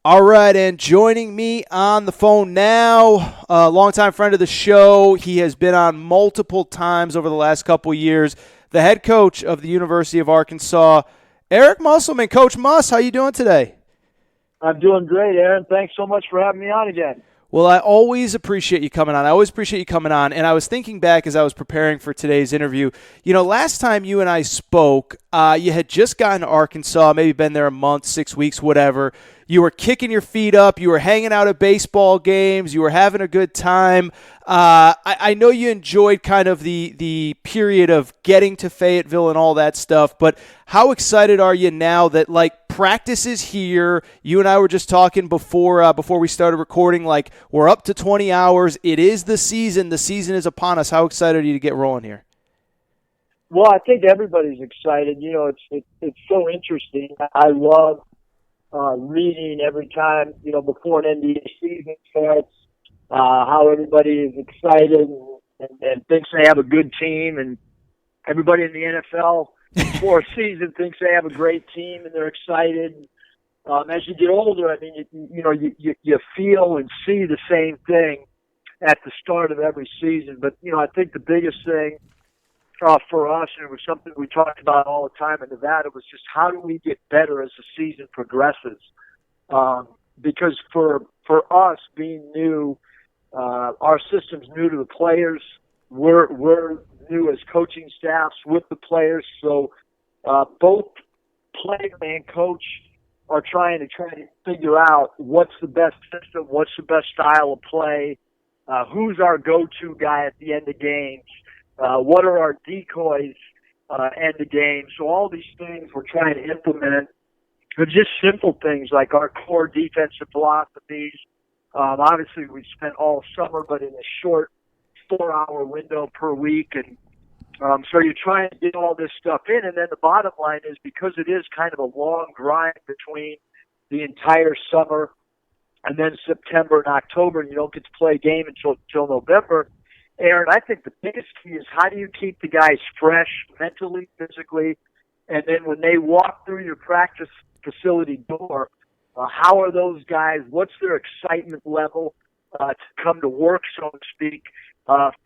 All right, and joining me on the phone now, a longtime friend of the show. He has been on multiple times over the last couple years. The head coach of the University of Arkansas, Eric Musselman. Coach Muss, how you doing today? I'm doing great, Aaron. Thanks so much for having me on again. Well, I always appreciate you coming on. And I was thinking back as I was preparing for today's interview. You know, last time you and I spoke, you had just gotten to Arkansas, maybe been there a month, 6 weeks, whatever. You were kicking your feet up. You were hanging out at baseball games. You were having a good time. I know you enjoyed kind of the period of getting to Fayetteville and all that stuff, but how excited are you now that, like, practice is here? You and I were just talking before we started recording, like, we're up to 20 hours. It is the season. The season is upon us. How excited are you to get rolling here? Well, I think everybody's excited. You know, it's so interesting. I love reading every time, you know, before an NBA season starts, how everybody is excited and thinks they have a good team, and everybody in the NFL before a season thinks they have a great team and they're excited. As you get older, I mean, you feel and see the same thing at the start of every season. But, you know, I think the biggest thing for us, and it was something we talked about all the time in Nevada, was just how do we get better as the season progresses? Because for us being new, our system's new to the players. We're new as coaching staffs with the players. So both player and coach are trying to figure out what's the best system, what's the best style of play, who's our go-to guy at the end of games. What are our decoys end of game? So all these things we're trying to implement. They're just simple things like our core defensive philosophies. Obviously, we spent all summer, but in a short 4-hour window per week. And so you're trying to get all this stuff in. And then the bottom line is, because it is kind of a long grind between the entire summer and then September and October, and you don't get to play a game until November, Aaron, I think the biggest key is how do you keep the guys fresh mentally, physically, and then when they walk through your practice facility door, how are those guys, what's their excitement level to come to work, so to speak,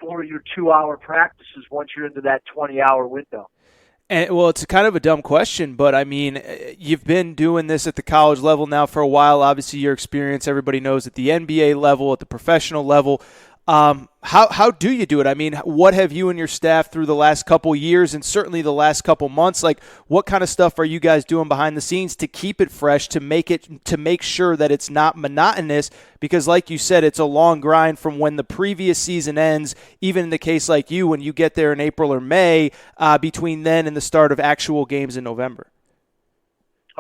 for your 2-hour practices once you're into that 20-hour window? And, well, it's kind of a dumb question, but, I mean, you've been doing this at the college level now for a while. Obviously, your experience, everybody knows, at the NBA level, at the professional level. How do you do it? I mean, what have you and your staff through the last couple years and certainly the last couple months, like, what kind of stuff are you guys doing behind the scenes to keep it fresh, to make sure that it's not monotonous? Because like you said, it's a long grind from when the previous season ends, even in the case like you, when you get there in April or May, between then and the start of actual games in November.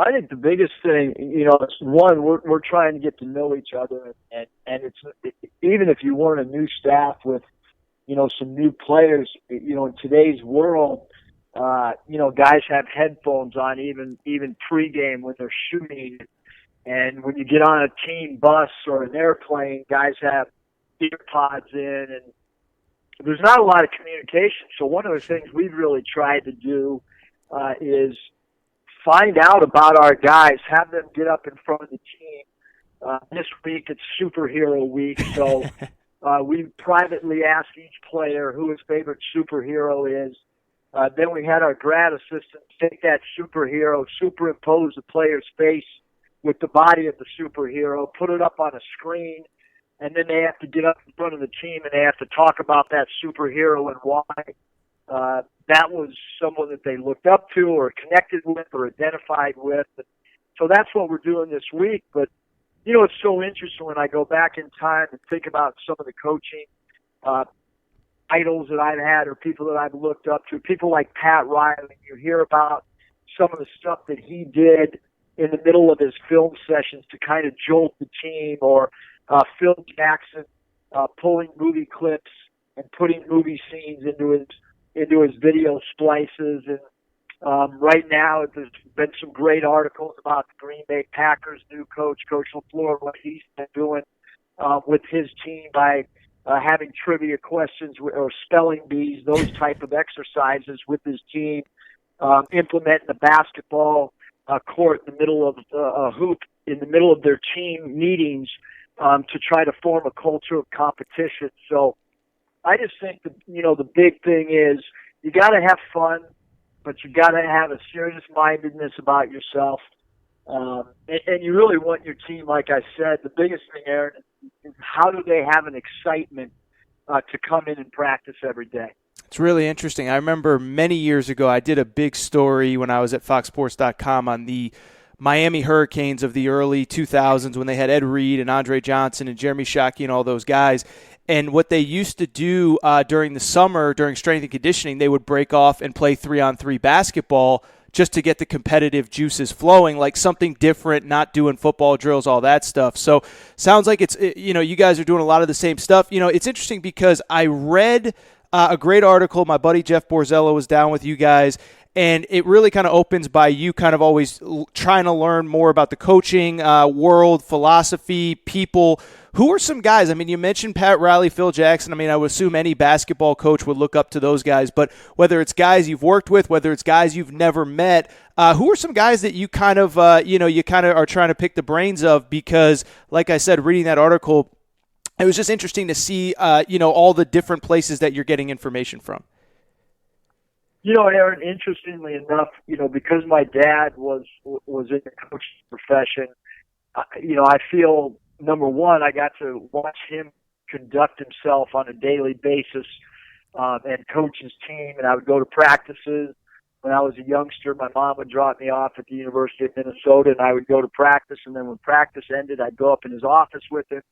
I think the biggest thing, you know, is one, we're trying to get to know each other, and it's even if you weren't a new staff with, you know, some new players, you know, in today's world, you know, guys have headphones on even pregame when they're shooting, and when you get on a team bus or an airplane, guys have ear pods in, and there's not a lot of communication. So one of the things we've really tried to do is find out about our guys, have them get up in front of the team. This week it's Superhero Week, so we privately ask each player who his favorite superhero is. Then we had our grad assistants take that superhero, superimpose the player's face with the body of the superhero, put it up on a screen, and then they have to get up in front of the team and they have to talk about that superhero and why. That was someone that they looked up to or connected with or identified with. So that's what we're doing this week. But, you know, it's so interesting when I go back in time and think about some of the coaching idols that I've had or people that I've looked up to, people like Pat Riley. You hear about some of the stuff that he did in the middle of his film sessions to kind of jolt the team, or Phil Jackson pulling movie clips and putting movie scenes into his video splices. And right now there's been some great articles about the Green Bay Packers' new coach, Coach LaFleur, what he's been doing with his team by having trivia questions or spelling bees, those type of exercises with his team, implementing a basketball court in the middle of a hoop in the middle of their team meetings to try to form a culture of competition. So I just think that, the big thing is you got to have fun, but you got to have a serious mindedness about yourself. And you really want your team, like I said, the biggest thing, Aaron, is how do they have an excitement to come in and practice every day? It's really interesting. I remember many years ago I did a big story when I was at foxsports.com on the Miami Hurricanes of the early 2000s when they had Ed Reed and Andre Johnson and Jeremy Shockey and all those guys. And what they used to do during the summer, during strength and conditioning, they would break off and play 3-on-3 basketball just to get the competitive juices flowing, like something different, not doing football drills, all that stuff. So sounds like it's, you guys are doing a lot of the same stuff. It's interesting because I read a great article. My buddy Jeff Borzello was down with you guys, and it really kind of opens by you kind of always trying to learn more about the coaching world, philosophy, people. Who are some guys? I mean, you mentioned Pat Riley, Phil Jackson. I mean, I would assume any basketball coach would look up to those guys. But whether it's guys you've worked with, whether it's guys you've never met, who are some guys that you kind of, you kind of are trying to pick the brains of? Because, like I said, reading that article, it was just interesting to see, all the different places that you're getting information from. Aaron, interestingly enough, because my dad was in the coaching profession, I feel, number one, I got to watch him conduct himself on a daily basis and coach his team. And I would go to practices. When I was a youngster, my mom would drop me off at the University of Minnesota, and I would go to practice. And then when practice ended, I'd go up in his office with him.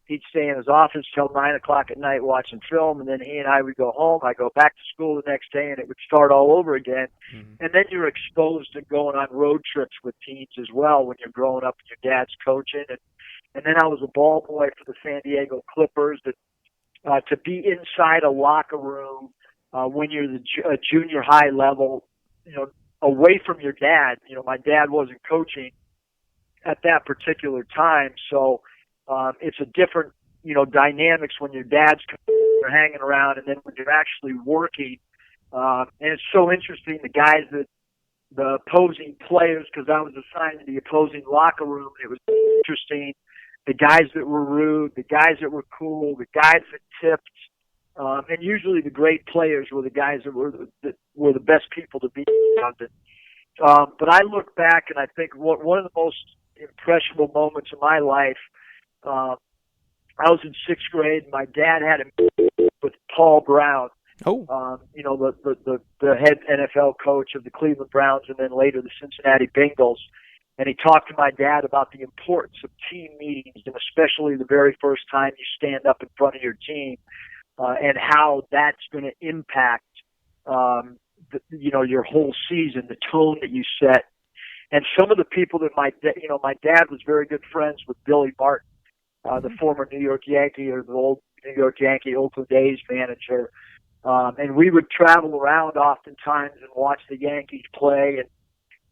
He'd stay in his office till 9 o'clock at night watching film, and then he and I would go home. I'd go back to school the next day, and it would start all over again. Mm-hmm. And then you're exposed to going on road trips with teams as well when you're growing up and your dad's coaching. And then I was a ball boy for the San Diego Clippers. To be inside a locker room when you're a junior high level, away from your dad. My dad wasn't coaching at that particular time, so it's a different, dynamics when your dad's hanging around and then when you're actually working. And it's so interesting, the opposing players, because I was assigned to the opposing locker room. It was interesting. The guys that were rude, the guys that were cool, the guys that tipped, and usually the great players were the guys that were the best people to be around. But I look back and I think one of the most impressionable moments of my life, I was in sixth grade. My dad had a meeting with Paul Brown, the head NFL coach of the Cleveland Browns and then later the Cincinnati Bengals. And he talked to my dad about the importance of team meetings, and especially the very first time you stand up in front of your team, and how that's going to impact, your whole season, the tone that you set. And some of the people that my dad was very good friends with Billy Martin, the former New York Yankee or the old New York Yankee Oakland A's manager. And we would travel around oftentimes and watch the Yankees play,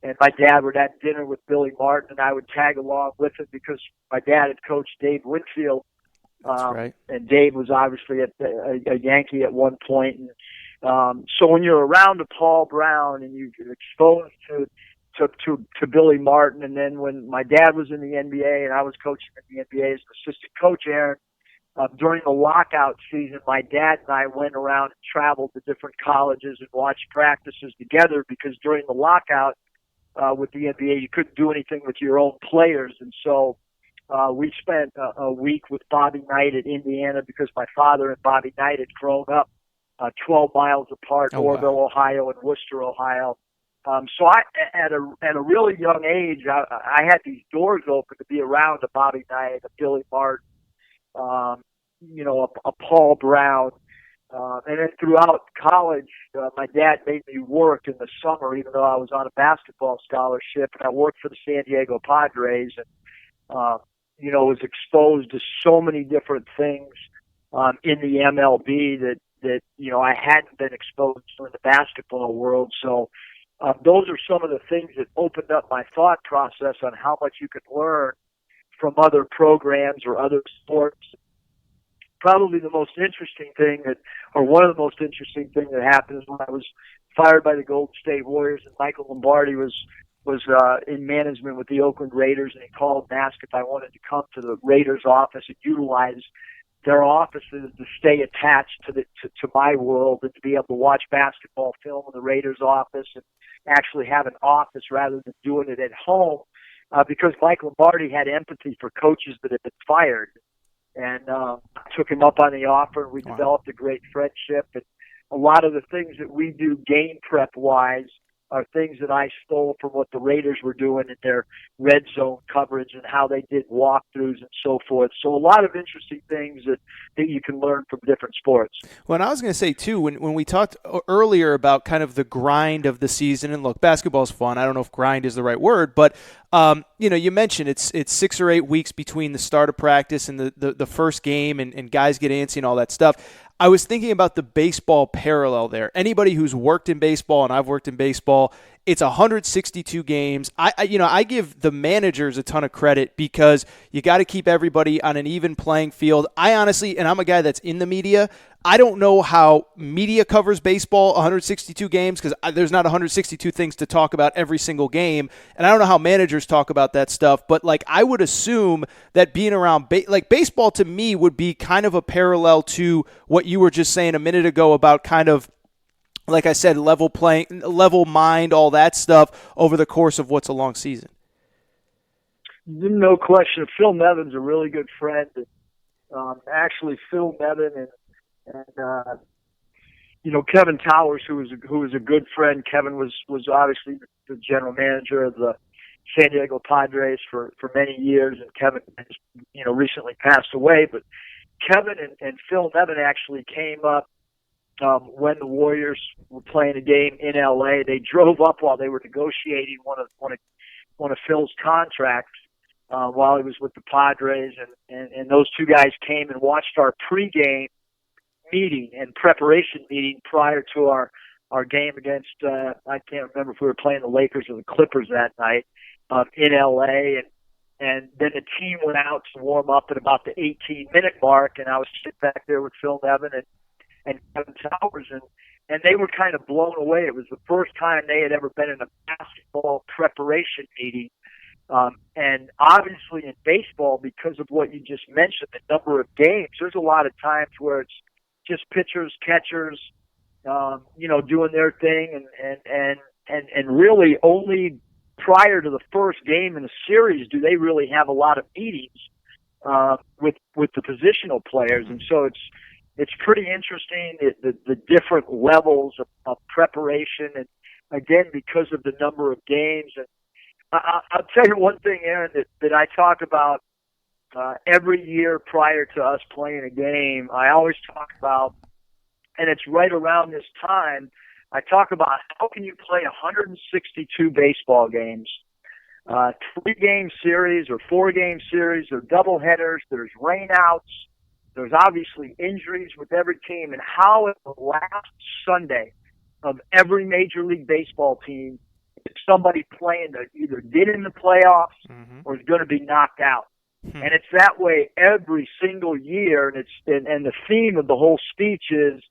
and my dad would have dinner with Billy Martin, and I would tag along with him because my dad had coached Dave Winfield. That's right. And Dave was obviously a Yankee at one point. And, so when you're around a Paul Brown and you're exposed to Billy Martin, and then when my dad was in the NBA and I was coaching in the NBA as an assistant coach, Aaron, during the lockout season, my dad and I went around and traveled to different colleges and watched practices together because during the lockout, with the NBA, you couldn't do anything with your own players. And so we spent a week with Bobby Knight at Indiana because my father and Bobby Knight had grown up 12 miles apart, Orville, Ohio, and Worcester, Ohio. So I, at a really young age, I had these doors open to be around a Bobby Knight, a Billy Martin, a Paul Brown. And then throughout college, my dad made me work in the summer, even though I was on a basketball scholarship, and I worked for the San Diego Padres, and was exposed to so many different things in the MLB that I hadn't been exposed to in the basketball world. So those are some of the things that opened up my thought process on how much you could learn from other programs or other sports. Probably the most interesting thing one of the most interesting things that happened is when I was fired by the Golden State Warriors and Michael Lombardi was in management with the Oakland Raiders, and he called and asked if I wanted to come to the Raiders office and utilize their offices to stay attached to my world and to be able to watch basketball film in the Raiders office and actually have an office rather than doing it at home, because Mike Lombardi had empathy for coaches that had been fired. And I took him up on the offer, and we developed a great friendship. And a lot of the things that we do game prep-wise are things that I stole from what the Raiders were doing in their red zone coverage and how they did walkthroughs and so forth. So a lot of interesting things that you can learn from different sports. Well, and I was going to say, too, when we talked earlier about kind of the grind of the season, and look, basketball's fun. I don't know if grind is the right word, but you mentioned it's 6 or 8 weeks between the start of practice and the first game, and guys get antsy and all that stuff. I was thinking about the baseball parallel there. Anybody who's worked in baseball, and I've worked in baseball, it's 162 games. I give the managers a ton of credit because you got to keep everybody on an even playing field. I honestly, and I'm a guy that's in the media, I don't know how media covers baseball 162 games because there's not 162 things to talk about every single game, and I don't know how managers talk about that stuff. But I would assume that being around baseball to me would be kind of a parallel to what you were just saying a minute ago about kind of, like I said, level playing, level mind, all that stuff over the course of what's a long season. No question. Phil Nevin's a really good friend. Actually, Phil Nevin and Kevin Towers, who was a good friend. Kevin was obviously the general manager of the San Diego Padres for many years, and Kevin has, recently passed away. But Kevin and Phil Nevin actually came up when the Warriors were playing a game in LA. They drove up while they were negotiating one of Phil's contracts while he was with the Padres, and those two guys came and watched our pregame meeting and preparation meeting prior to our game against I can't remember if we were playing the Lakers or the Clippers that night in LA, and then the team went out to warm up at about the 18-minute mark, and I was sitting back there with Phil Nevin and Kevin Towers, and they were kind of blown away. It was the first time they had ever been in a basketball preparation meeting. And obviously in baseball, because of what you just mentioned, the number of games, there's a lot of times where it's just pitchers, catchers, doing their thing, and really only prior to the first game in the series do they really have a lot of meetings with the positional players, and so it's pretty interesting the different levels of preparation, and again because of the number of games. And I'll tell you one thing, Aaron, that I talk about every year prior to us playing a game. I always talk about, and it's right around this time, I talk about how can you play 162 baseball games, 3-game series or 4-game series or doubleheaders. There's rainouts. There's obviously injuries with every team, and how at the last Sunday of every Major League Baseball team is somebody playing that either get in the playoffs or is going to be knocked out. And it's that way every single year, and the theme of the whole speech is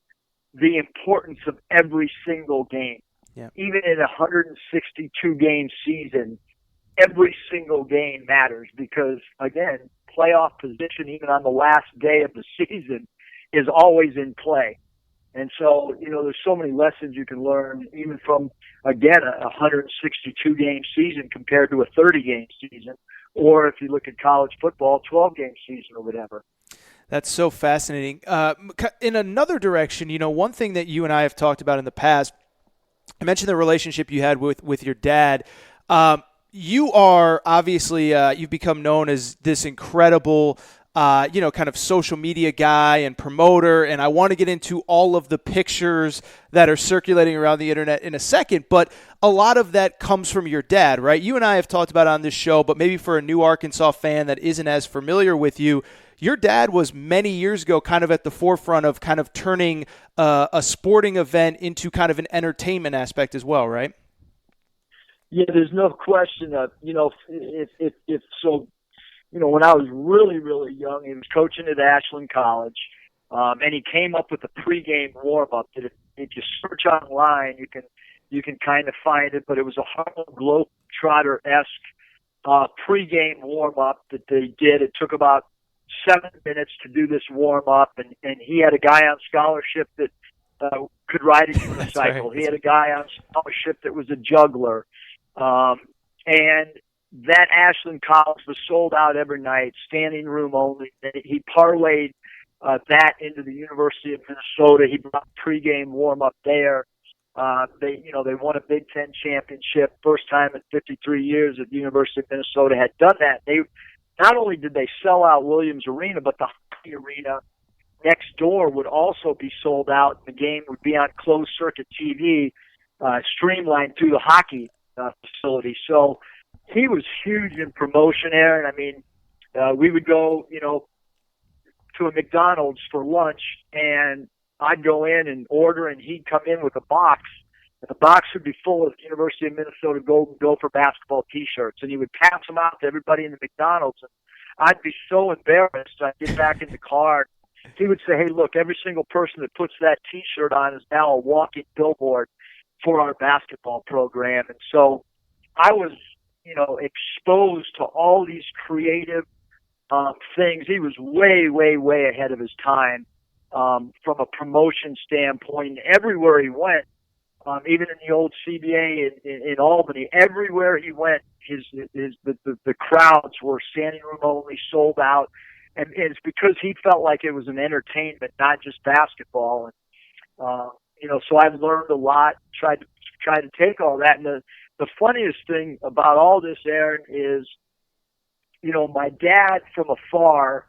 the importance of every single game. Yeah. Even in a 162-game season, every single game matters because, again, playoff position, even on the last day of the season, is always in play. And so, there's so many lessons you can learn, even from, again, a 162-game season compared to a 30-game season, or if you look at college football, 12-game season or whatever. That's so fascinating. In another direction, one thing that you and I have talked about in the past, I mentioned the relationship you had with your dad. You are obviously, you've become known as this incredible kind of social media guy and promoter, and I want to get into all of the pictures that are circulating around the internet in a second, but a lot of that comes from your dad, right? You and I have talked about it on this show, but maybe for a new Arkansas fan that isn't as familiar with you, your dad was many years ago kind of at the forefront of kind of turning a sporting event into kind of an entertainment aspect as well, right? Yeah, there's no question that, if so, when I was really, really young, he was coaching at Ashland College, and he came up with a pregame warm-up that if you search online, you you can kind of find it, but it was a Harlem Globetrotter-esque pregame warm-up that they did. It took about 7 minutes to do this warm-up, and he had a guy on scholarship that could ride a unicycle. Right. He had a guy on scholarship that was a juggler. And that Ashland College was sold out every night, standing room only. He parlayed that into the University of Minnesota. He brought pregame warm-up there. They won a Big Ten championship, first time in 53 years that the University of Minnesota had done that. They not only did they sell out Williams Arena, but the hockey arena next door would also be sold out. The game would be on closed circuit TV, streamlined through the hockey facility. So he was huge in promotion, Aaron. I mean, we would go, to a McDonald's for lunch, and I'd go in and order, and he'd come in with a box. And the box would be full of University of Minnesota Golden Gopher basketball T-shirts, and he would pass them out to everybody in the McDonald's. And I'd be so embarrassed. I'd get back in the car. He would say, hey, look, every single person that puts that T-shirt on is now a walking billboard for our basketball program. And so I was, exposed to all these creative things. He was way, way, way ahead of his time from a promotion standpoint. Everywhere he went, even in the old CBA in Albany, everywhere he went, the crowds were standing room only, sold out. And it's because he felt like it was an entertainment, not just basketball. And, so I've learned a lot, tried to take all that. And the funniest thing about all this, Aaron, is, my dad from afar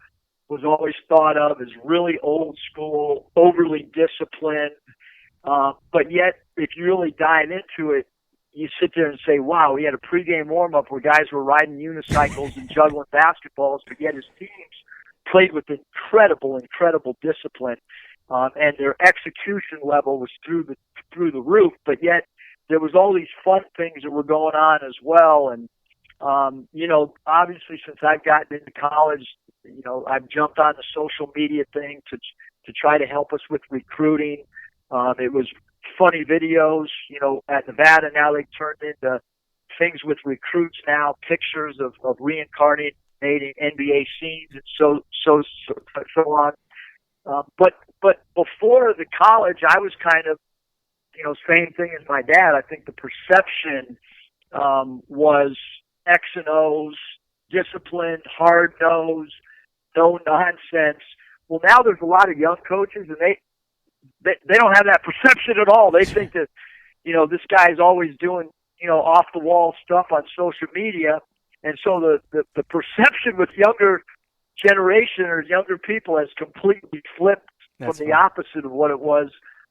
was always thought of as really old school, overly disciplined. But yet, if you really dive into it, you sit there and say, wow, he had a pregame warm-up where guys were riding unicycles and juggling basketballs, but yet his teams played with incredible discipline, and their execution level was through the roof. But yet there was all these fun things that were going on as well. And obviously, since I've gotten into college, I've jumped on the social media thing to try to help us with recruiting. It was funny videos, at Nevada. Now they turned into things with recruits now, pictures of reincarnated NBA scenes and so on. But before the college, I was kind of, same thing as my dad. I think the perception was X and O's, disciplined, hard nosed, no nonsense. Well, now there's a lot of young coaches, and they don't have that perception at all. They think that, this guy's always doing, off the wall stuff on social media. And so the perception with younger generation or younger people has completely flipped from the opposite of what it was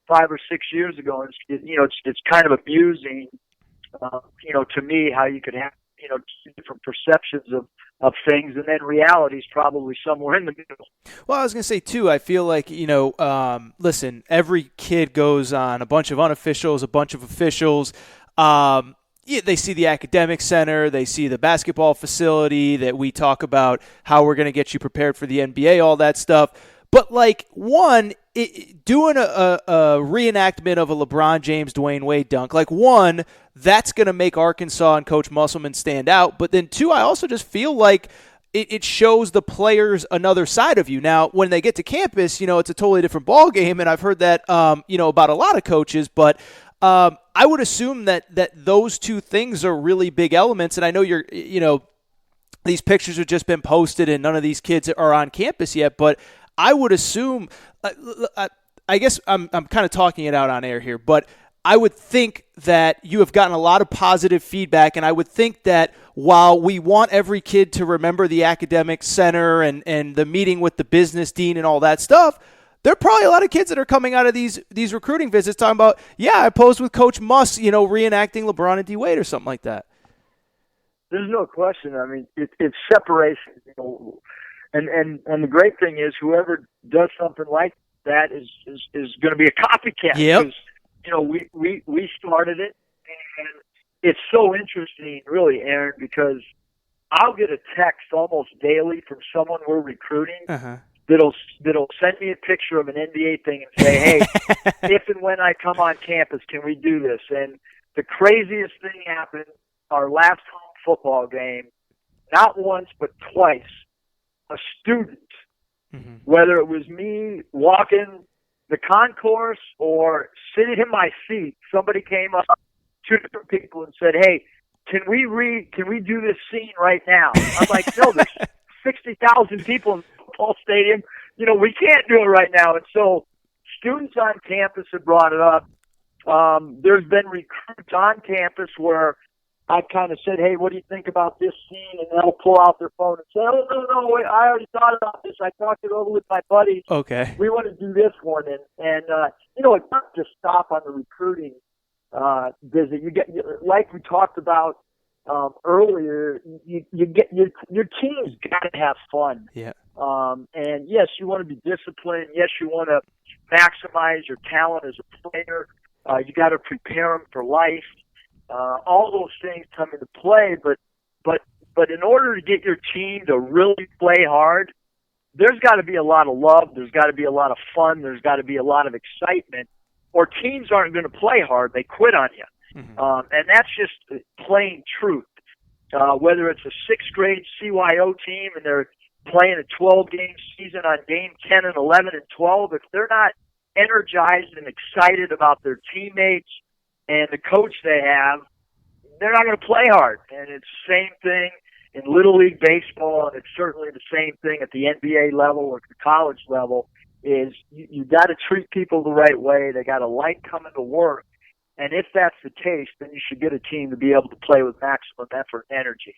5 or 6 years ago. It's kind of amusing, to me, how you could have, different perceptions of things, and then reality is probably somewhere in the middle. Well, I was going to say, too, I feel like, listen, every kid goes on a bunch of unofficials, a bunch of officials. They see the academic center, they see the basketball facility that we talk about, how we're going to get you prepared for the NBA, all that stuff. But, doing a reenactment of a LeBron James, Dwayne Wade dunk, that's going to make Arkansas and Coach Musselman stand out. But then, two, I also just feel like it shows the players another side of you. Now, when they get to campus, it's a totally different ballgame, and I've heard that, about a lot of coaches. But I would assume that those two things are really big elements, and I know these pictures have just been posted, and none of these kids are on campus yet, but I would assume, I guess I'm kind of talking it out on air here, but I would think that you have gotten a lot of positive feedback, and I would think that while we want every kid to remember the academic center and the meeting with the business dean and all that stuff, there are probably a lot of kids that are coming out of these recruiting visits talking about, I posed with Coach Muss, reenacting LeBron and D. Wade or something like that. There's no question. I mean, it's separation. And the great thing is, whoever does something like that is going to be a copycat. Yep. Because, we started it, and it's so interesting, really, Aaron, because I'll get a text almost daily from someone we're recruiting. Uh-huh. That'll send me a picture of an NBA thing and say, hey, if and when I come on campus, can we do this? And the craziest thing happened our last home football game, not once but twice. A student, whether it was me walking the concourse or sitting in my seat, somebody came up, two different people, and said, "Hey, can we do this scene right now?" I'm like, "No, there's 60,000 people in the football stadium. We can't do it right now." And so students on campus have brought it up. There's been recruits on campus where I kind of said, "Hey, what do you think about this scene?" And they'll pull out their phone and say, "Oh, no, wait, I already thought about this. I talked it over with my buddies. Okay. We want to do this one." And it doesn't just stop on the recruiting visit. You get, like we talked about earlier, you get your team's got to have fun. Yeah. And yes, you want to be disciplined. Yes, you want to maximize your talent as a player. You got to prepare them for life. All those things come into play, but in order to get your team to really play hard, there's got to be a lot of love. There's got to be a lot of fun. There's got to be a lot of excitement, or teams aren't going to play hard. They quit on you. And that's just plain truth. Whether it's a sixth grade CYO team and they're playing a 12-game season on game 10 and 11 and 12, if they're not energized and excited about their teammates and the coach they have, they're not going to play hard. And it's the same thing in Little League Baseball, and it's certainly the same thing at the NBA level or the college level, is you got to treat people the right way. They got to like coming to work. And if that's the case, then you should get a team to be able to play with maximum effort and energy.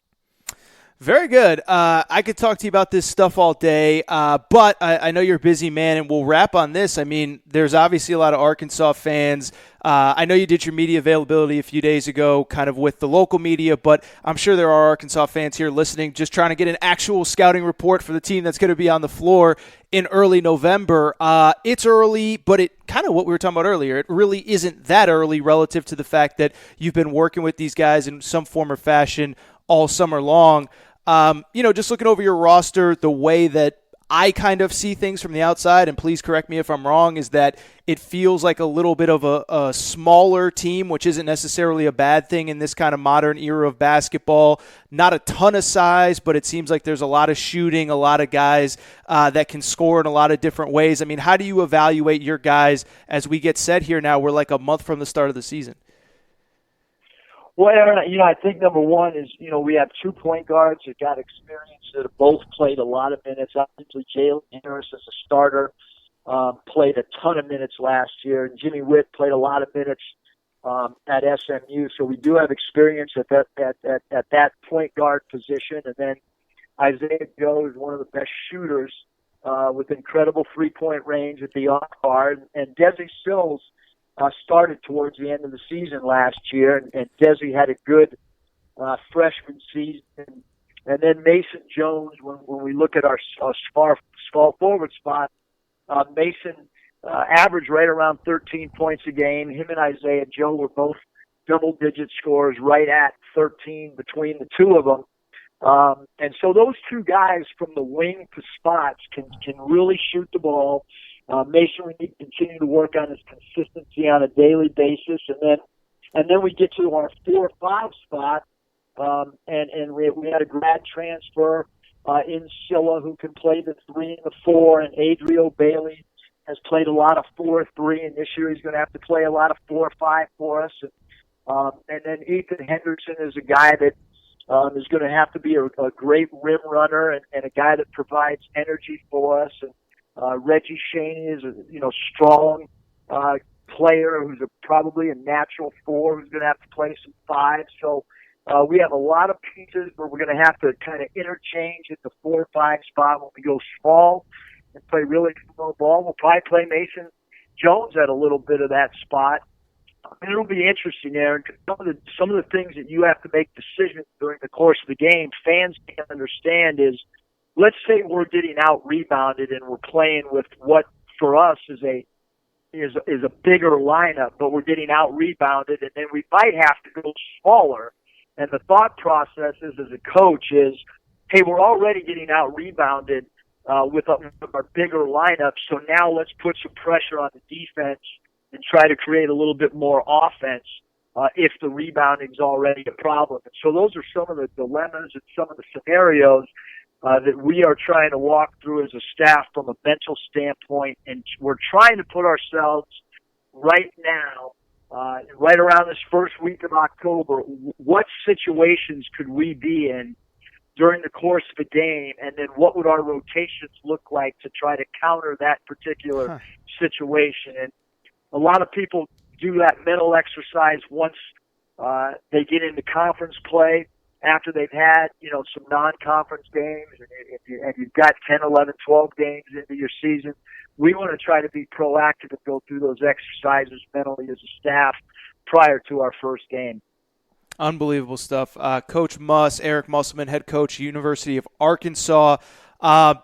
Very good. I could talk to you about this stuff all day, but I know you're a busy man, and we'll wrap on this. I mean, there's obviously a lot of Arkansas fans. I know you did your media availability a few days ago kind of with the local media, but I'm sure there are Arkansas fans here listening just trying to get an actual scouting report for the team that's going to be on the floor in early November. It's early, but it kind of what we were talking about earlier. It really isn't that early relative to the fact that you've been working with these guys in some form or fashion all summer long. Just looking over your roster, the way that I kind of see things from the outside, and please correct me if I'm wrong, is that it feels like a little bit of a smaller team, which isn't necessarily a bad thing in this kind of modern era of basketball. Not a ton of size, but it seems like there's a lot of shooting, a lot of guys that can score in a lot of different ways. I mean, how do you evaluate your guys as we get set here now? We're like a month from the start of the season. Well, Aaron, I think number one is, we have 2 point guards that got experience that have both played a lot of minutes. Obviously, Jalen Harris as a starter played a ton of minutes last year, and Jimmy Witt played a lot of minutes at SMU. So we do have experience at that point guard position. And then Isaiah Joe is one of the best shooters with incredible 3-point range at the off guard, and Desi Sills started towards the end of the season last year, and Desi had a good freshman season. And then Mason Jones, when we look at our small forward spot, Mason averaged right around 13 points a game. Him and Isaiah Joe were both double-digit scorers, right at 13 between the two of them. And so those two guys from the wing to spots can really shoot the ball. Mason, we need to continue to work on his consistency on a daily basis, and then we get to our 4-5 spot, and we had a grad transfer in Scylla who can play the 3 and the 4, and Adrio Bailey has played a lot of 4-3, and this year he's going to have to play a lot of 4-5 for us, and then Ethan Henderson is a guy that is going to have to be a great rim runner and a guy that provides energy for us. And Reggie Shaney is a strong player who's probably a natural 4 who's going to have to play some 5. So we have a lot of pieces, but we're going to have to kind of interchange at the 4-5 spot when we go small and play really small ball. We'll probably play Mason Jones at a little bit of that spot. And it'll be interesting, Aaron, because some of the things that you have to make decisions during the course of the game, fans can't understand is, let's say we're getting out rebounded and we're playing with what for us is a bigger lineup, but we're getting out rebounded, and then we might have to go smaller. And the thought process is, as a coach, is, hey, we're already getting out rebounded with our bigger lineup, so now let's put some pressure on the defense and try to create a little bit more offense if the rebounding is already a problem. And so those are some of the dilemmas and some of the scenarios that we are trying to walk through as a staff from a mental standpoint, and we're trying to put ourselves right now, right around this first week of October, what situations could we be in during the course of a game, and then what would our rotations look like to try to counter that particular situation. And a lot of people do that mental exercise once they get into conference play, after they've had, some non-conference games, and you've got 10, 11, 12 games into your season. We want to try to be proactive and go through those exercises mentally as a staff prior to our first game. Unbelievable stuff. Coach Eric Musselman, head coach, University of Arkansas. I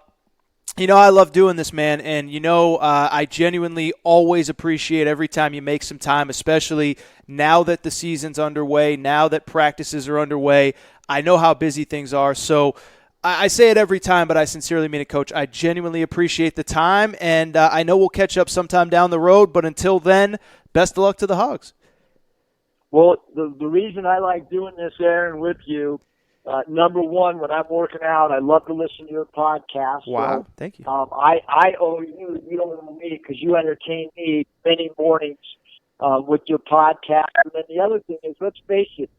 love doing this, man, and I genuinely always appreciate every time you make some time, especially now that the season's underway, now that practices are underway. I know how busy things are, so I say it every time, but I sincerely mean it, Coach. I genuinely appreciate the time, and I know we'll catch up sometime down the road, but until then, best of luck to the Hogs. Well, the reason I like doing this, Aaron, with you, number one, when I'm working out, I love to listen to your podcast. Wow, so, thank you. I owe you, you don't owe me, because you entertain me many mornings with your podcast. And then the other thing is, let's face it,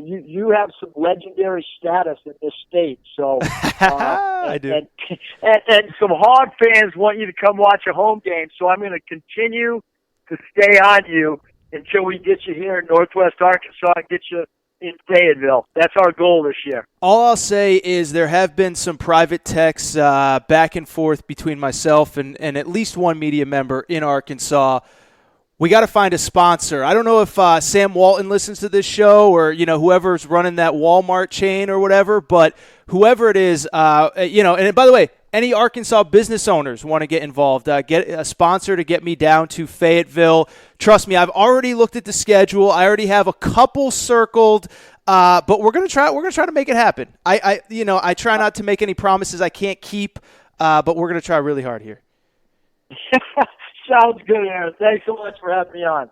you have some legendary status in this state. So I do. And some Hog fans want you to come watch a home game, so I'm going to continue to stay on you until we get you here in Northwest Arkansas and get you in Fayetteville. That's our goal this year. All I'll say is there have been some private texts back and forth between myself and at least one media member in Arkansas. We got to find a sponsor. I don't know if Sam Walton listens to this show or, whoever's running that Walmart chain or whatever, but whoever it is, and by the way, any Arkansas business owners want to get involved, get a sponsor to get me down to Fayetteville. Trust me, I've already looked at the schedule. I already have a couple circled, but we're gonna try. We're gonna try to make it happen. I try not to make any promises I can't keep, but we're gonna try really hard here. Sounds good, Aaron. Thanks so much for having me on.